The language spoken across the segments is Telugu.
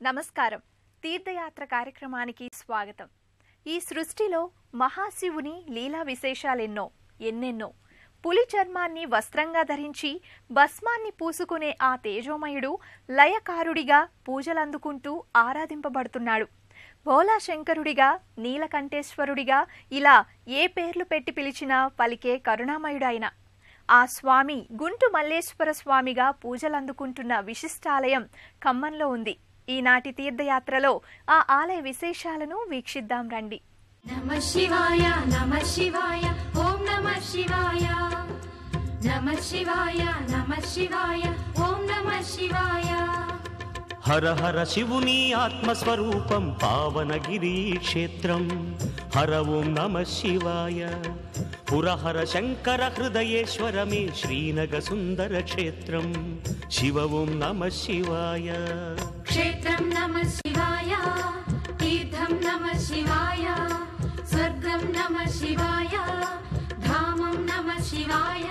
నమస్కారం. తీర్థయాత్ర కార్యక్రమానికి స్వాగతం. ఈ సృష్టిలో మహాశివుని లీలా విశేషాలెన్నో ఎన్నెన్నో. పులి చర్మాన్ని వస్త్రంగా ధరించి భస్మాన్ని పూసుకునే ఆ తేజోమయుడు లయకారుడిగా పూజలందుకుంటూ ఆరాధింపబడుతున్నాడు. భోలా శంకరుడిగా, నీలకంఠేశ్వరుడిగా ఇలా ఏ పేర్లు పెట్టి పిలిచినా పలికే కరుణామయుడైన ఆ స్వామి గుంటు మల్లేశ్వర స్వామిగా పూజలందుకుంటున్న విశిష్టాలయం ఖమ్మంలో ఉంది. ఈనాటి తీర్థయాత్రలో ఆ ఆలయ విశేషాలను వీక్షిద్దాం రండి. నమః శివాయ నమః శివాయ ఓం నమః శివాయ నమః శివాయ నమః శివాయ ఓం నమః శివాయ. హర హర శివుని ఆత్మస్వరూపం పావనగిరి క్షేత్రం. హర ఓం నమః శివాయ. పురహర శంకర హృదయేశ్వరమే శ్రీనగ సుందర క్షేత్రం. శివ ఓం నమః శివాయ. క్షేత్రం నమః శివాయ, తీర్థం నమః శివాయ, స్వర్గం నమః శివాయ, ధామం నమః శివాయ.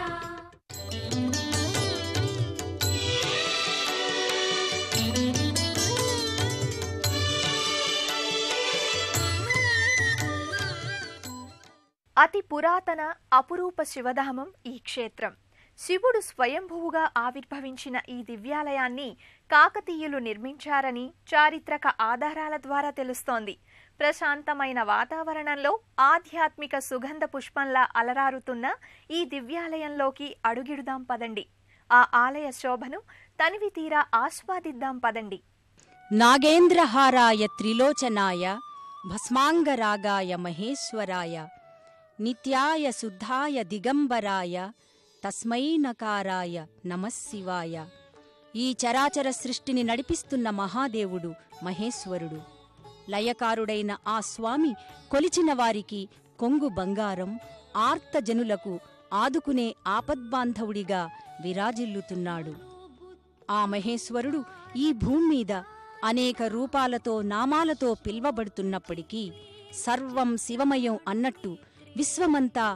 అతి పురాతన అపురూప శివధామం ఈ క్షేత్రం. శివుడు స్వయంభువుగా ఆవిర్భవించిన ఈ దివ్యాలయాన్ని కాకతీయులు నిర్మించారని చారిత్రక ఆధారాల ద్వారా తెలుస్తోంది. ప్రశాంతమైన వాతావరణంలో ఆధ్యాత్మిక సుగంధ పుష్పంలా అలరారుతున్న ఈ దివ్యాలయంలోకి అడుగిడుదాం పదండి. ఆ ఆలయ శోభను తనివి తీరా ఆస్వాదిద్దాం పదండి. నాగేంద్రహారాయ త్రిలోచనాయ భస్మాంగరాగాయ మహేశ్వరాయ నిత్యాయ శుద్ధాయ దిగంబరాయ తస్మై నకారాయ నమఃశివాయ. ఈ చరాచర సృష్టిని నడిపిస్తున్న మహాదేవుడు మహేశ్వరుడు. లయకారుడైన ఆ స్వామి కొలిచిన వారికి కొంగు బంగారం, ఆర్తజనులకు ఆదుకునే ఆపద్బాంధవుడిగా విరాజిల్లుతున్నాడు. ఆ మహేశ్వరుడు ఈ భూమ్మీద అనేక రూపాలతో నామాలతో పిల్వబడుతున్నప్పటికీ సర్వం శివమయం అన్నట్టు విశ్వమంతా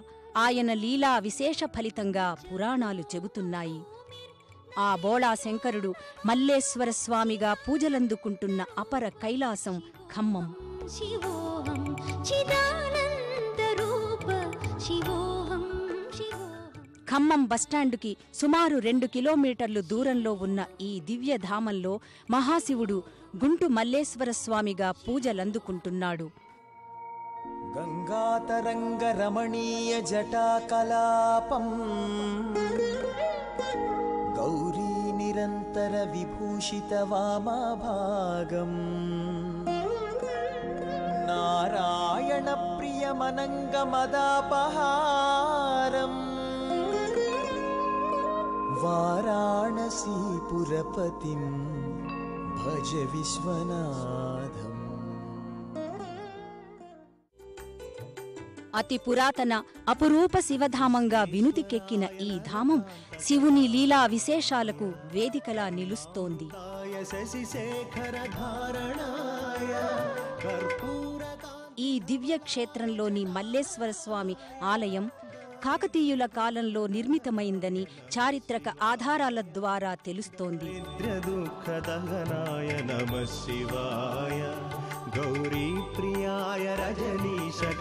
ఆయన లీలా విశేష ఫలితంగా పురాణాలు చెబుతున్నాయి. ఆ బోళా శంకరుడు మల్లేశ్వర స్వామిగా పూజలందుకుంటున్న అపర కైలాసం ఖమ్మం. ఖమ్మం బస్టాండుకి సుమారు 2 కిలోమీటర్లు దూరంలో ఉన్న ఈ దివ్యధామంలో మహాశివుడు గుంటు మల్లేశ్వర స్వామిగా పూజలందుకుంటున్నాడు. గంగాతరంగ రమణీయ జటాకలాపం గౌరీ నిరంతర విభూషిత వామభాగం నారాయణ ప్రియమనంగ మదాపహారం వారాణసీపురపతిం భజ విశ్వనాథం. అతి పురాతన అపురూప శివధామంగా వినుతికెక్కిన ఈ ధామం శివుని లీలా విశేషాలకు వేదికలా నిలుస్తోంది. ఈ దివ్య క్షేత్రంలోని మల్లేశ్వర స్వామి ఆలయం కాకతీయుల కాలంలో నిర్మితమైందని చారిత్రక ఆధారాల ద్వారా తెలుస్తోంది. గౌరీ ప్రియాయ రజనీశకళాధరాయ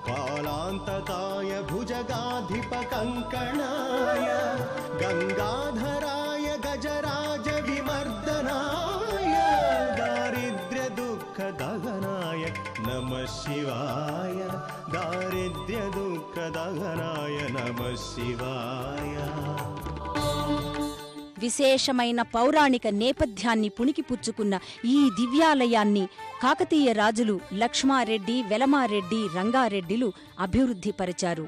పాలాంతకాయ భుజగాధిప కంకణాయ గంగాధరాయ గజరాజ విమర్దనాయ దారిద్ర్య దుఃఖ దహనాయ నమః శివాయ. దారిద్ర్య దుఃఖ దహనాయ నమః శివాయ. విశేషమైన పౌరాణిక నేపథ్యాన్ని పుణికిపుచ్చుకున్న ఈ దివ్యాలయాన్ని కాకతీయ రాజులు లక్ష్మారెడ్డి, వెలమారెడ్డి, రంగారెడ్డిలు అభివృద్ధిపరిచారు.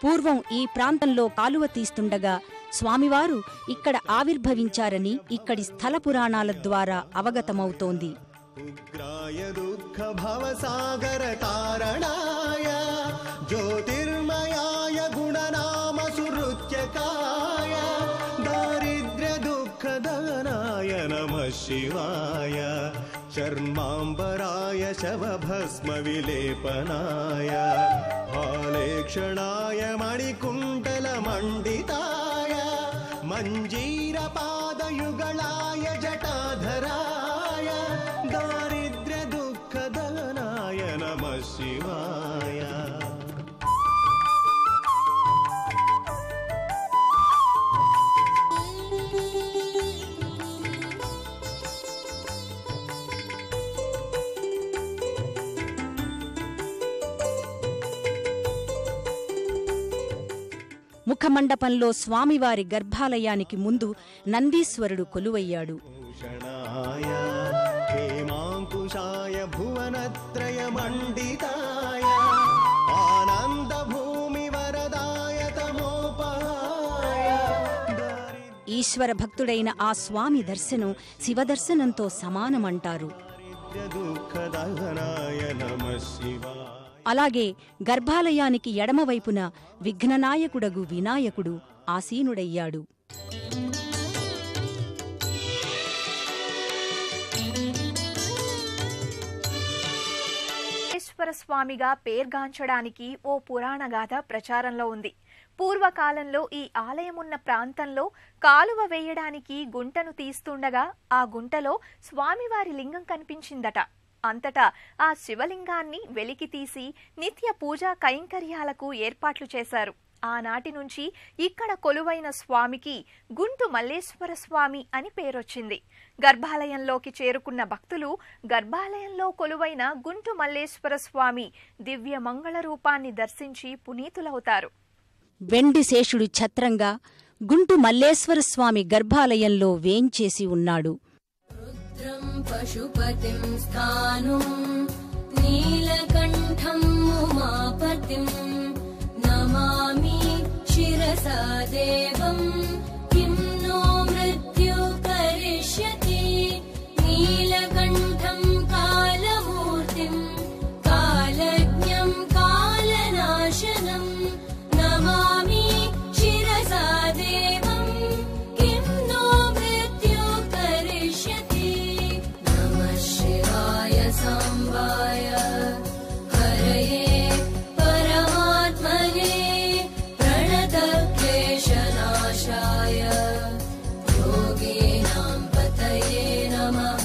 పూర్వం ఈ ప్రాంతంలో కాలువ తీస్తుండగా స్వామివారు ఇక్కడ ఆవిర్భవించారని ఇక్కడి స్థల పురాణాల ద్వారా అవగతమవుతోంది. ఉగ్రాయ దుఃఖ భవసాగర తారణాయ జ్యోతిర్మయాయ గుణనామ సురుచ్యకాయ దారిద్ర్య దుఃఖ దహనాయ నమః శివాయ. చర్మాంబరాయ శవభస్మ విలేపనాయ హాలేక్షణాయ మణికుండల మండితాయ मञ्जीरपादयुगलाय जटाधराय दारिद्र्यदुःखदहनाय नमः शिवाय। ముఖమండపంలో స్వామివారి గర్భాలయానికి ముందు నందీశ్వరుడు కొలువయ్యాడు. हेमाङ्कुशाय भुवनत्रयमण्डिताय आनन्दभूमिवरदाय तमोपहाय। ఈశ్వర భక్తుడైన ఆ స్వామి దర్శనం శివదర్శనంతో సమానమంటారు. दुःखदहनाय नमः शिवाय। అలాగే గర్భాలయానికి ఎడమవైపున విఘ్ననాయకుడగు వినాయకుడు ఆసీనుడయ్యాడు. స్వామిగా పేర్గాంచడానికి ఓ పురాణగాథ ప్రచారంలో ఉంది. పూర్వకాలంలో ఈ ఆలయమున్న ప్రాంతంలో కాలువ వేయడానికి గుంటను తీస్తుండగా ఆ గుంటలో స్వామివారి లింగం కనిపించిందట. అంతటా ఆ శివలింగాన్ని వెలికి తీసి నిత్య పూజా కైంకర్యాలకు ఏర్పాట్లు చేశారు. ఆనాటి నుంచి ఇక్కడ కొలువైన స్వామికి గుంటు మల్లేశ్వర స్వామి అని పేరొచ్చింది. గర్భాలయంలోకి చేరుకున్న భక్తులు గర్భాలయంలో కొలువైన గుంటు మల్లేశ్వర స్వామి దివ్య మంగళ రూపాన్ని దర్శించి పునీతులవుతారు. వెండి శేషుడు ఛత్రంగా గుంటు మల్లేశ్వర స్వామి గర్భాలయంలో వేంచేసి ఉన్నాడు. పశుపతిం స్థానుం నీలకంఠం ఉమాపతిం నమామి శిరసా దేవం కిం నో మృత్యు కరిష్యతి నీలకంఠం కాలమూర్తిం కాలజ్ఞం కాలనాశనం నమామి శిరసా దేవం కిం నో మృత్యు కరిష్యతి सांबाय हरये परमात्मने प्रणतक्लेशनाशाय योगिनां पतये नमः।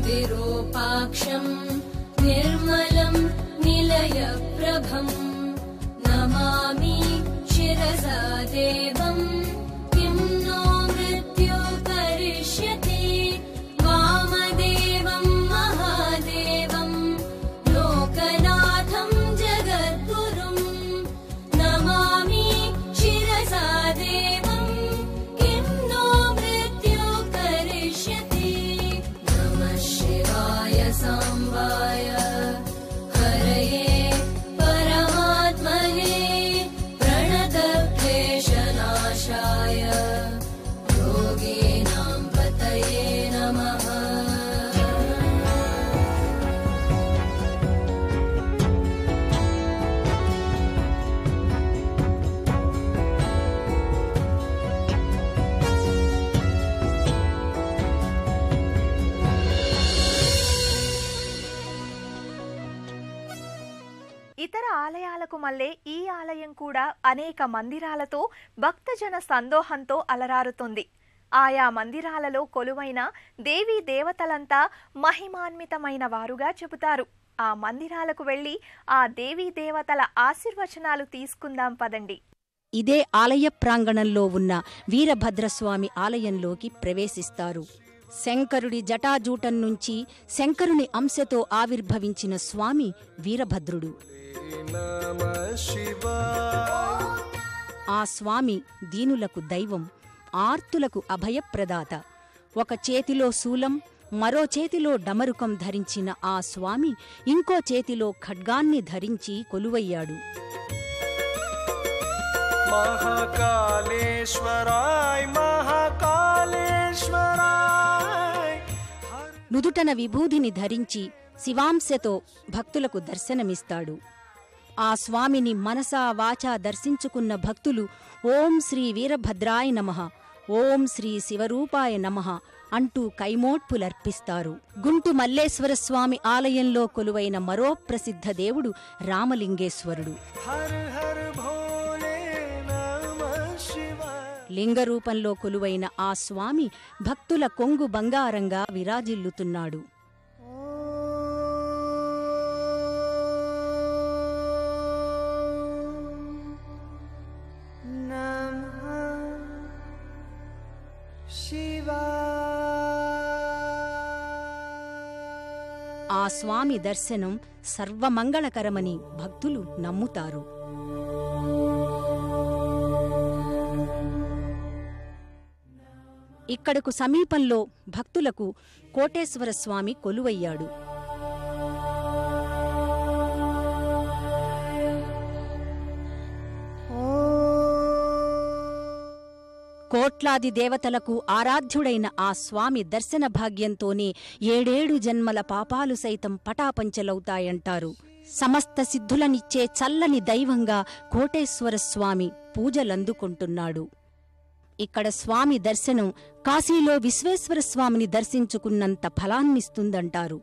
विरूपाक्षं निर्मलं निलयप्रभं नमामि शिरसा देवं किं नो मृत्यु करिष्यति वामदेवं महादेवं लोकनाथं जगद्गुरुं नमामि शिरसा देवं किं नो मृत्यु करिष्यति सांबाय हरये परमात्मने प्रणतक्लेशनाशाय योगिनां पतये नमः। ఇతర ఆలయాలకు మల్లే ఈ ఆలయం కూడా అనేక మందిరాలతో భక్తజన సందోహంతో అలరారుతుంది. ఆయా మందిరాలలో కొలువైన దేవీ దేవతలంతా మహిమాన్వితమైన వారుగా చెబుతారు. ఆ మందిరాలకు వెళ్లి ఆ దేవీ దేవతల ఆశీర్వచనాలు తీసుకుందాం పదండి. ఇదే ఆలయ ప్రాంగణంలో ఉన్న వీరభద్రస్వామి ఆలయంలోకి ప్రవేశిస్తారు. శంకరుడి జటాజూటం నుంచి శంకరుని అంశతో ఆవిర్భవించిన స్వామి వీరభద్రుడు. ఆ స్వామి దీనులకు దైవం, ఆర్తులకు అభయప్రదాత. ఒక చేతిలో శూలం, మరో చేతిలో డమరుకం ధరించిన ఆ స్వామి ఇంకో చేతిలో ఖడ్గాన్ని ధరించి కొలువయ్యాడు. महाकालेश्वराय महाकालेश्वराय నుదుటన విభూదిని ధరించి శివాంశతో భక్తులకు దర్శనమిస్తాడు. ఆ స్వామిని మనసా వాచా దర్శించుకున్న భక్తులు ఓం శ్రీ వీరభద్రాయ నమః, ఓం శ్రీ శివరూపాయ నమః అంటూ కైమోడ్పులర్పిస్తారు. గుంటు మల్లేశ్వర స్వామి ఆలయంలో కొలువైన మరో ప్రసిద్ధ దేవుడు రామలింగేశ్వరుడు. हर हर भोले नमः शिवाय లింగరూపంలో కొలువైన ఆ స్వామి భక్తుల కొంగు బంగారంగా విరాజిల్లుతున్నాడు. ఆ స్వామి దర్శనం సర్వమంగళకరమని భక్తులు నమ్ముతారు. ఇక్కడకు సమీపంలో భక్తులకు కోటేశ్వర స్వామి కొలువయ్యాడు. కోట్లాది దేవతలకు ఆరాధ్యుడైన ఆ స్వామి దర్శన భాగ్యంతోనే 7 జన్మల పాపాలు సైతం పటాపంచలవుతాయంటారు. సమస్త సిద్ధులనిచ్చే చల్లని దైవంగా కోటేశ్వర స్వామి పూజలందుకుంటున్నాడు. ఇక్కడ స్వామి దర్శనం కాశీలో విశ్వేశ్వర స్వామిని దర్శించుకున్నంత ఫలాన్నిస్తుందంటారు.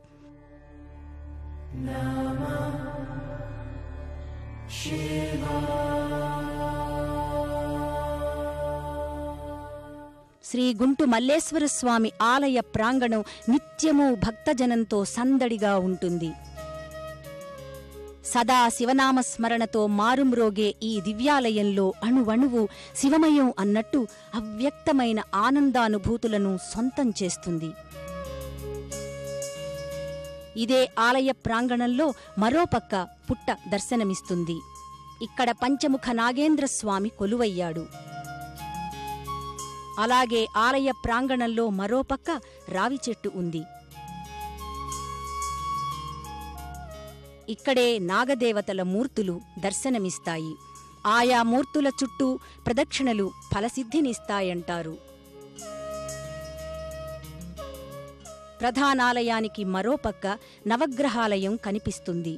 శ్రీ గుంటు మల్లేశ్వర స్వామి ఆలయ ప్రాంగణం నిత్యమూ భక్తజనంతో సందడిగా ఉంటుంది. సదా శివనామస్మరణతో మారుమ్రోగే ఈ దివ్యాలయంలో అణువణువు శివమయం అన్నట్టు అవ్యక్తమైన ఆనందానుభూతులను సొంతం చేస్తుంది. ఇదే ఆలయ ప్రాంగణంలో మరోపక్క పుట్ట దర్శనమిస్తుంది. ఇక్కడ పంచముఖ నాగేంద్ర స్వామి కొలువయ్యాడు. అలాగే ఆలయ ప్రాంగణంలో మరోపక్క రావి చెట్టు ఉంది. ఇక్కడే నాగదేవతల మూర్తులు దర్శనమిస్తాయి. ఆయా మూర్తుల చుట్టూ ప్రదక్షిణలు ఫలసిద్ధినిస్తాయంటారు. ప్రధానాలయానికి మరోపక్క నవగ్రహాలయం కనిపిస్తుంది.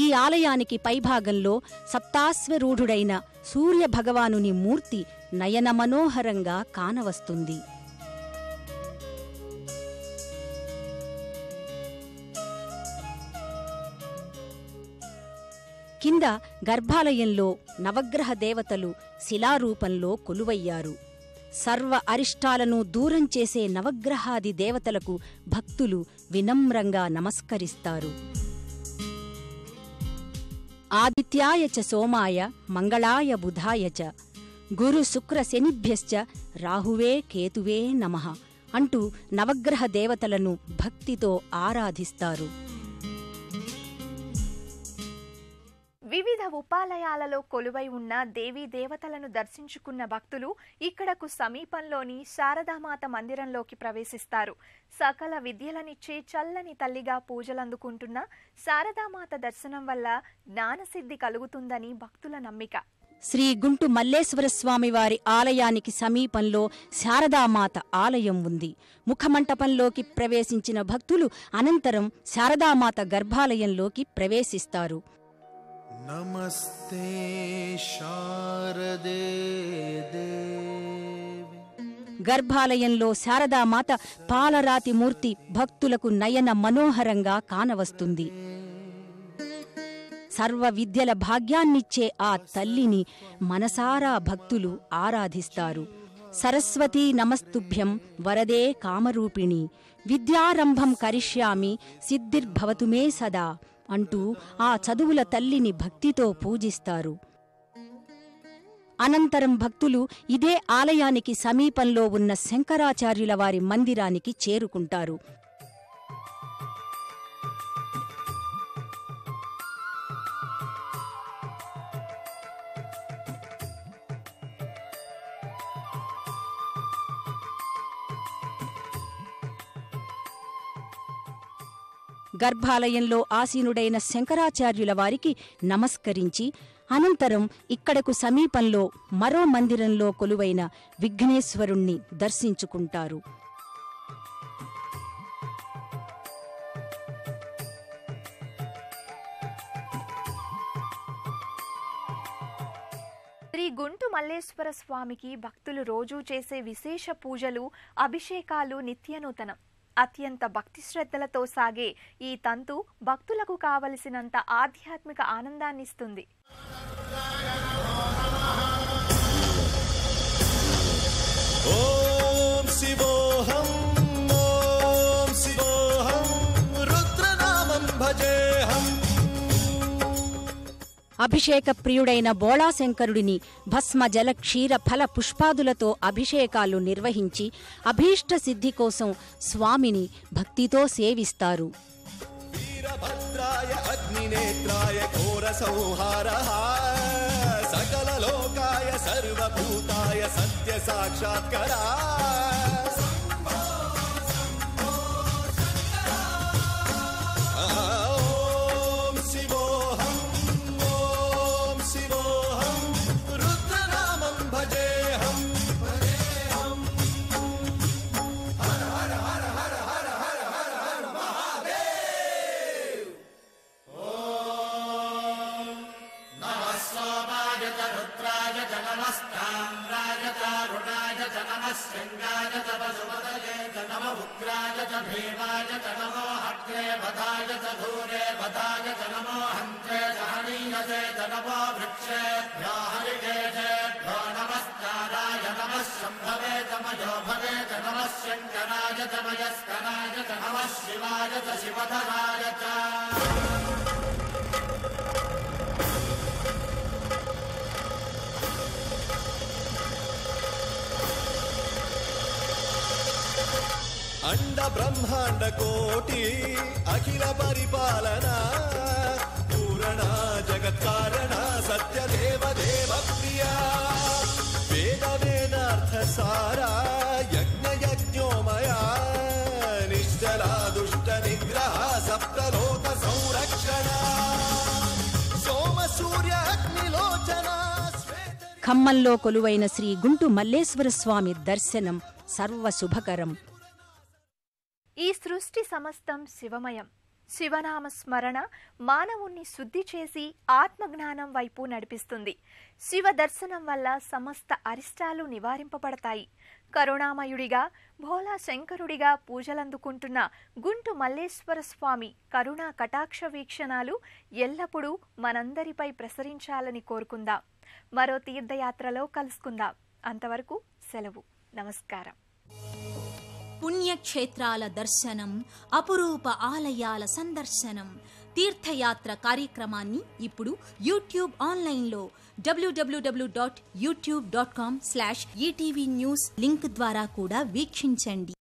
ఈ ఆలయానికి పైభాగంలో సప్తాశ్వరూఢుడైన సూర్యభగవానుని మూర్తి నయన మనోహరంగా కానవస్తుంది. కింద గర్భాలయంలో నవగ్రహ దేవతలు శిలారూపంలో కొలువయ్యారు. సర్వ అరిష్టాలను దూరం చేసే నవగ్రహాది దేవతలకు భక్తులు వినమ్రంగా నమస్కరిస్తారు. ఆదిత్యాయ చ సోమాయ మంగళాయ బుధాయ చ గురు శుక్ర శనిభ్యశ్చ రాహువే కేతువే నమః అంటూ నవగ్రహ దేవతలను భక్తితో ఆరాధిస్తారు. వివిధ ఉపాలయాలలో కొలువై ఉన్న దేవీ దేవతలను దర్శించుకున్న భక్తులు ఇక్కడకు సమీపంలోని శారదామాత మందిరంలోకి ప్రవేశిస్తారు. సకల విద్యలనిచ్చే చల్లని తల్లిగా పూజలందుకుంటున్న శారదామాత దర్శనం వల్ల జ్ఞానసిద్ధి కలుగుతుందని భక్తుల నమ్మిక. శ్రీ గుంటు మల్లేశ్వర స్వామివారి ఆలయానికి సమీపంలో శారదామాత ఆలయం ఉంది. ముఖమంటపంలోకి ప్రవేశించిన భక్తులు అనంతరం శారదామాత గర్భాలయంలోకి ప్రవేశిస్తారు. नमस्ते शारदे देवी గర్భాలయంలో శారదామాత పాలరాతి మూర్తి భక్తులకు నయన మనోహరంగా కానవస్తుంది. సర్వ విద్యల భాగ్యాన్నిచ్చే ఆ తల్లిని మనసారా భక్తులు ఆరాధిస్తారు. సరస్వతీ నమస్తుభ్యం వరదే కామరూపిణి విద్యారంభం కరిష్యామి సిద్ధిర్భవతు మే సదా అంటూ ఆ చదువుల తల్లిని భక్తితో పూజిస్తారు. అనంతరం భక్తులు ఇదే ఆలయానికి సమీపంలో ఉన్న శంకరాచార్యుల వారి మందిరానికి చేరుకుంటారు. గర్భాలయంలో ఆసీనుడైన శంకరాచార్యుల వారికి నమస్కరించి అనంతరం ఇక్కడకు సమీపంలో మరో మందిరంలో కొలువైన విఘ్నేశ్వరుణ్ణి దర్శించుకుంటారు. శ్రీ గుంటు మల్లేశ్వర స్వామికి భక్తులు రోజూ చేసే విశేష పూజలు, అభిషేకాలు నిత్యనూతనం. అత్యంత భక్తి శ్రద్ధలతో సాగే ఈ తంతు భక్తులకు కావలసినంత ఆధ్యాత్మిక ఆనందాన్నిస్తుంది. ఓం శివోహం ఓం శివోహం రుద్రనామం భజేహం. అభిషేక ప్రియుడైన బోళాశంకరుడిని భస్మ జల క్షీర ఫల పుష్పాదులతో అభిషేకాలు నిర్వహించి అభీష్ట సిద్ధి కోసం స్వామిని భక్తితో సేవిస్తారు. వీరభద్రాయ అగ్నినేత్రాయ ఘోర సంహారః సకల లోకాయ సర్వభూతాయ సత్య సాక్షాత్కరా. ఓం శివోహం ఓం శివోహం రుద్రనామం భజేహం. అండ బ్రహ్మాండ కోటి అఖిల పరిపాలన పూరణ జగత్కారణ సత్యదేవ దేవ ప్రియ వేద వేదార్థ సారా యజ్ఞ యజ్ఞోమయ నిశ్చల దుష్ట నిగ్రహ సప్తలోక సంరక్షణ సోమ సూర్య అగ్నిలోచన. ఖమ్మంలో కొలువైన శ్రీ గుంటు మల్లేశ్వర స్వామి దర్శనం సర్వశుభకరం. ఈ సృష్టి సమస్తం శివమయం. శివనామ స్మరణ మానవుణ్ణి శుద్ధి చేసి ఆత్మజ్ఞానం వైపు నడిపిస్తుంది. శివ దర్శనం వల్ల సమస్త అరిష్టాలు నివారింపబడతాయి. కరుణామయుడిగా భోలా శంకరుడిగా పూజలందుకుంటున్న గుంటు మల్లేశ్వర స్వామి కరుణా కటాక్ష వీక్షణాలు ఎల్లప్పుడూ మనందరిపై ప్రసరించాలని కోరుకుందాం. మరో తీర్థయాత్రలో కలుసుకుందాం. అంతవరకు సెలవు. నమస్కారం. పుణ్యక్షేత్రాల దర్శనం, అపురూప ఆలయాల సందర్శనం, తీర్థయాత్ర కార్యక్రమాన్ని ఇప్పుడు యూట్యూబ్ ఆన్లైన్లో www.youtube.com/ETV News లింక్ ద్వారా కూడా వీక్షించండి.